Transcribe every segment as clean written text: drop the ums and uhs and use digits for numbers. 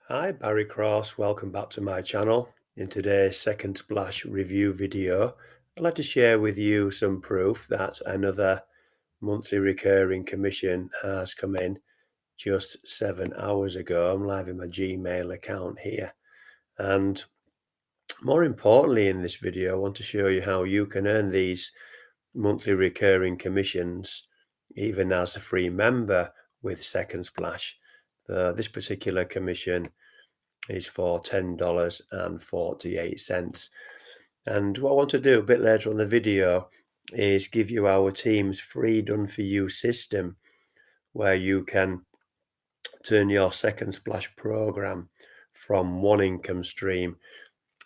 Hi, Barry Cross. Welcome back to my channel. In today's Second Splash review video, I'd like to share with you some proof that another monthly recurring commission has come in just 7 hours ago. I'm live in my Gmail account here. And more importantly, in this video, I want to show you how you can earn these monthly recurring commissions even as a free member with Second Splash. This particular commission is for $10.48. And what I want to do a bit later on the video is give you our team's free done for you system where you can turn your Second Splash program from one income stream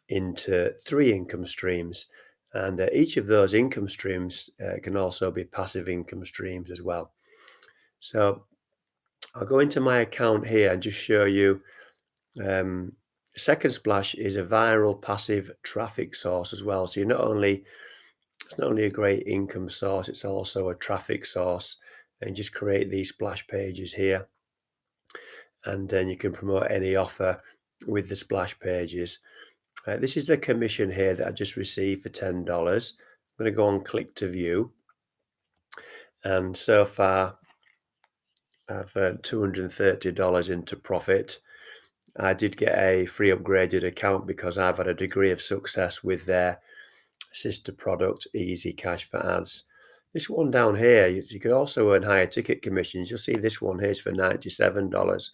into three income streams. And each of those income streams can also be passive income streams as well. So I'll go into my account here and just show you Um, Second Splash is a viral passive traffic source as well. So it's not only a great income source, it's also a traffic source. And just create these splash pages here, and then you can promote any offer with the splash pages. This is the commission here that I just received for $10. I'm going to go on click to view, and so far I've earned $230 into profit. I did get a free upgraded account because I've had a degree of success with their sister product, Easy Cash for Ads. This one down here, you could also earn higher ticket commissions. You'll see this one here is for $97.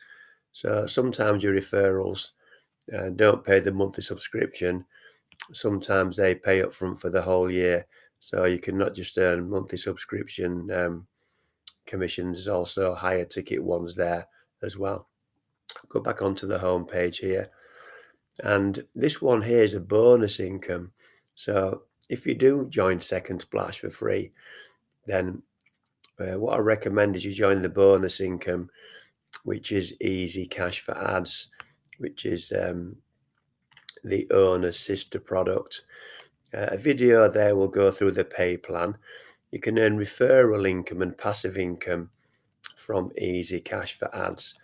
So sometimes your referrals don't pay the monthly subscription. Sometimes they pay up front for the whole year. So you can not just earn monthly subscription commissions, there's also higher ticket ones there as well. Go back onto the home page here. And this one here is a bonus income. So if you do join Second Splash for free, then what I recommend is you join the bonus income, which is Easy Cash for Ads, which is the owner's sister product. A video there will go through the pay plan. You can earn referral income and passive income from Easy Cash for Ads.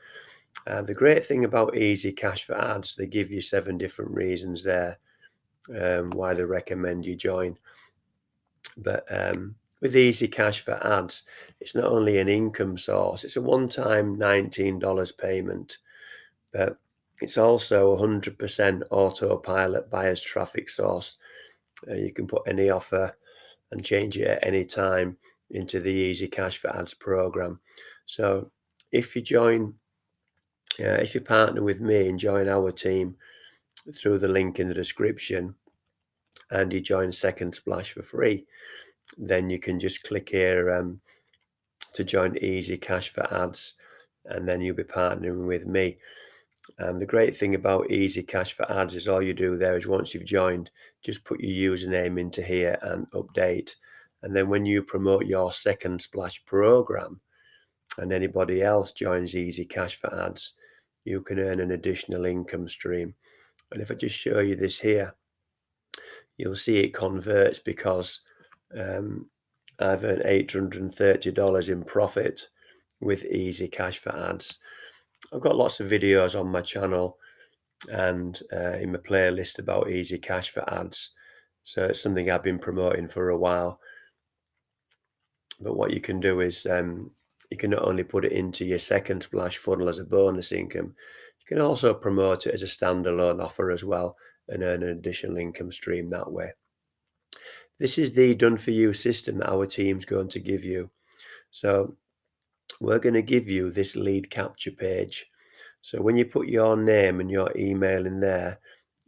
The great thing about Easy Cash for Ads, they give you 7 different reasons there why they recommend you join. But with Easy Cash for Ads, it's not only an income source, it's a one-time $19 payment, but it's also 100% autopilot buyers traffic source. You can put any offer and change it at any time into the Easy Cash for Ads program. So if you partner with me and join our team through the link in the description, and you join Second Splash for free, then you can just click here to join Easy Cash for Ads, and then you'll be partnering with me. And the great thing about Easy Cash for Ads is all you do there is once you've joined, just put your username into here and update. And then when you promote your Second Splash program and anybody else joins Easy Cash for Ads, you can earn an additional income stream. And if I just show you this here, you'll see it converts because I've earned $830 in profit with Easy Cash for Ads. I've got lots of videos on my channel and in my playlist about Easy Cash for Ads. So it's something I've been promoting for a while. But what you can do is you can not only put it into your Second Splash funnel as a bonus income, you can also promote it as a standalone offer as well and earn an additional income stream that way. This is the done for you system that our team's going to give you. So we're going to give you this lead capture page. So when you put your name and your email in there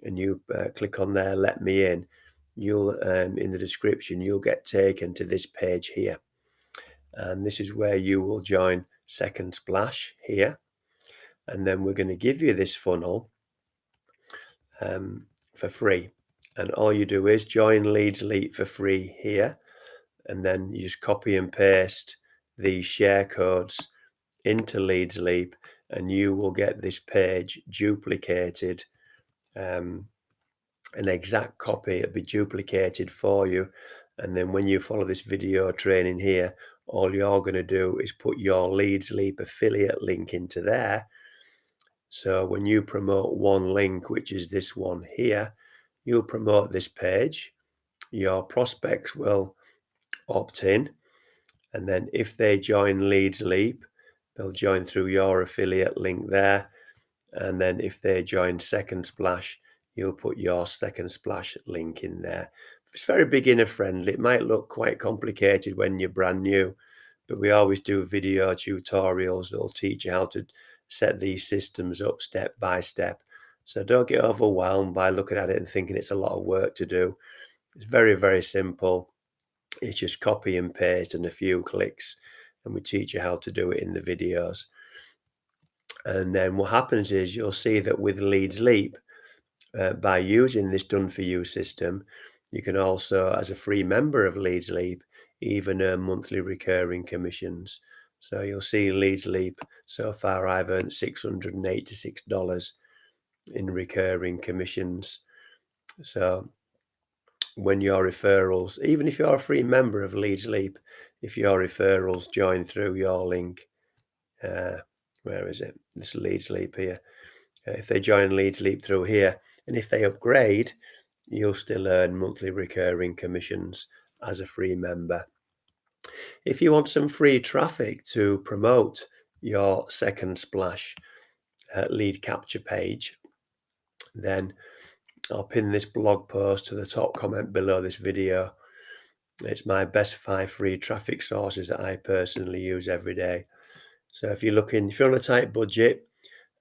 and you click on there, let me in, you'll in the description, you'll get taken to this page here. And this is where you will join Second Splash here. And then we're going to give you this funnel for free. And all you do is join Leads Leap for free here. And then you just copy and paste these share codes into Leads Leap, and you will get this page duplicated. An exact copy will be duplicated for you. And then when you follow this video training here, all you're going to do is put your Leads Leap affiliate link into there. So when you promote one link, which is this one here, you'll promote this page. Your prospects will opt in, and then if they join Leads Leap, they'll join through your affiliate link there. And then if they join Second Splash, you'll put your Second Splash link in there. It's very beginner friendly. It might look quite complicated when you're brand new, but we always do video tutorials that'll teach you how to set these systems up step by step. So don't get overwhelmed by looking at it and thinking it's a lot of work to do. It's very, very simple. It's just copy and paste and a few clicks, and we teach you how to do it in the videos. And then what happens is you'll see that with Leads Leap, by using this done for you system, you can also, as a free member of Leads Leap, even earn monthly recurring commissions. So you'll see Leads Leap, so far I've earned $686 in recurring commissions. So when your referrals, even if you're a free member of Leads Leap, if your referrals join through your link, where is it? This Leads Leap here. If they join Leads Leap through here, and if they upgrade, you'll still earn monthly recurring commissions as a free member. If you want some free traffic to promote your Second Splash lead capture page, then I'll pin this blog post to the top comment below this video. It's my best 5 free traffic sources that I personally use every day. So if you're on a tight budget,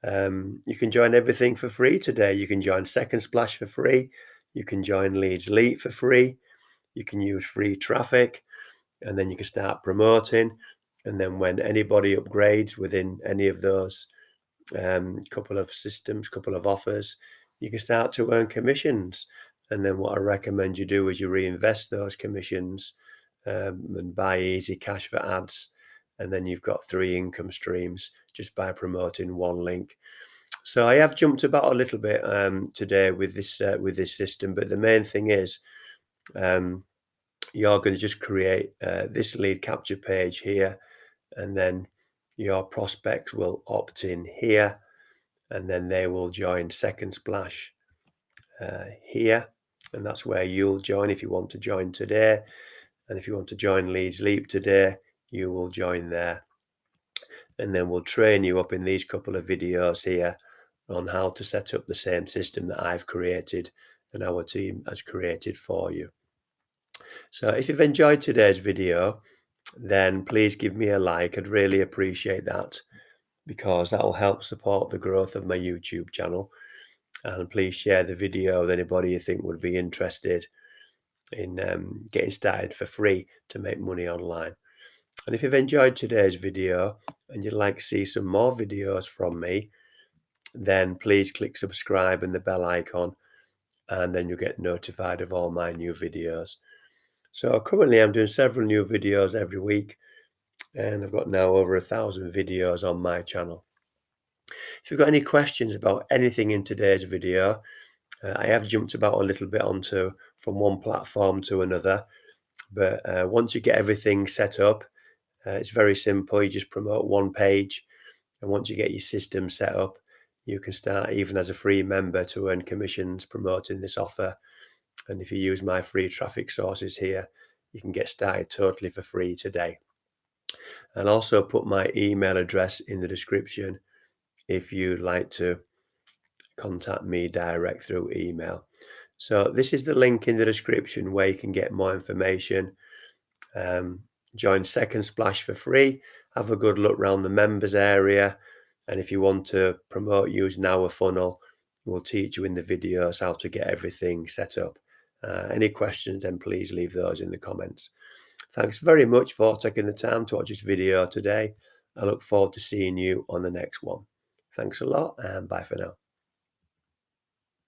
you can join everything for free today. You can join Second Splash for free. You can join Leads Leap for free. You can use free traffic, and then you can start promoting. And then when anybody upgrades within any of those couple of systems, couple of offers, you can start to earn commissions. And then what I recommend you do is you reinvest those commissions and buy easy cash for ads. And then you've got 3 income streams just by promoting one link. So I have jumped about a little bit today with this system, but the main thing is you're going to just create this lead capture page here, and then your prospects will opt in here, and then they will join Second Splash here, and that's where you'll join if you want to join today. And if you want to join Leads Leap today, you will join there. And then we'll train you up in these couple of videos here on how to set up the same system that I've created and our team has created for you. So if you've enjoyed today's video, then please give me a like. I'd really appreciate that, because that will help support the growth of my YouTube channel. And please share the video with anybody you think would be interested in getting started for free to make money online. And if you've enjoyed today's video and you'd like to see some more videos from me, then please click subscribe and the bell icon, and then you'll get notified of all my new videos. So currently I'm doing several new videos every week, and I've got now over 1,000 videos on my channel. If you've got any questions about anything in today's video, I have jumped about a little bit from one platform to another, but once you get everything set up, it's very simple. You just promote one page, and once you get your system set up, you can start even as a free member to earn commissions promoting this offer. And if you use my free traffic sources here, you can get started totally for free today. I'll also put my email address in the description if you'd like to contact me direct through email. So this is the link in the description where you can get more information. Join Second Splash for free. Have a good look around the members area. And if you want to promote using our funnel, we'll teach you in the videos how to get everything set up. Any questions, then please leave those in the comments. Thanks very much for taking the time to watch this video today. I look forward to seeing you on the next one. Thanks a lot, and bye for now.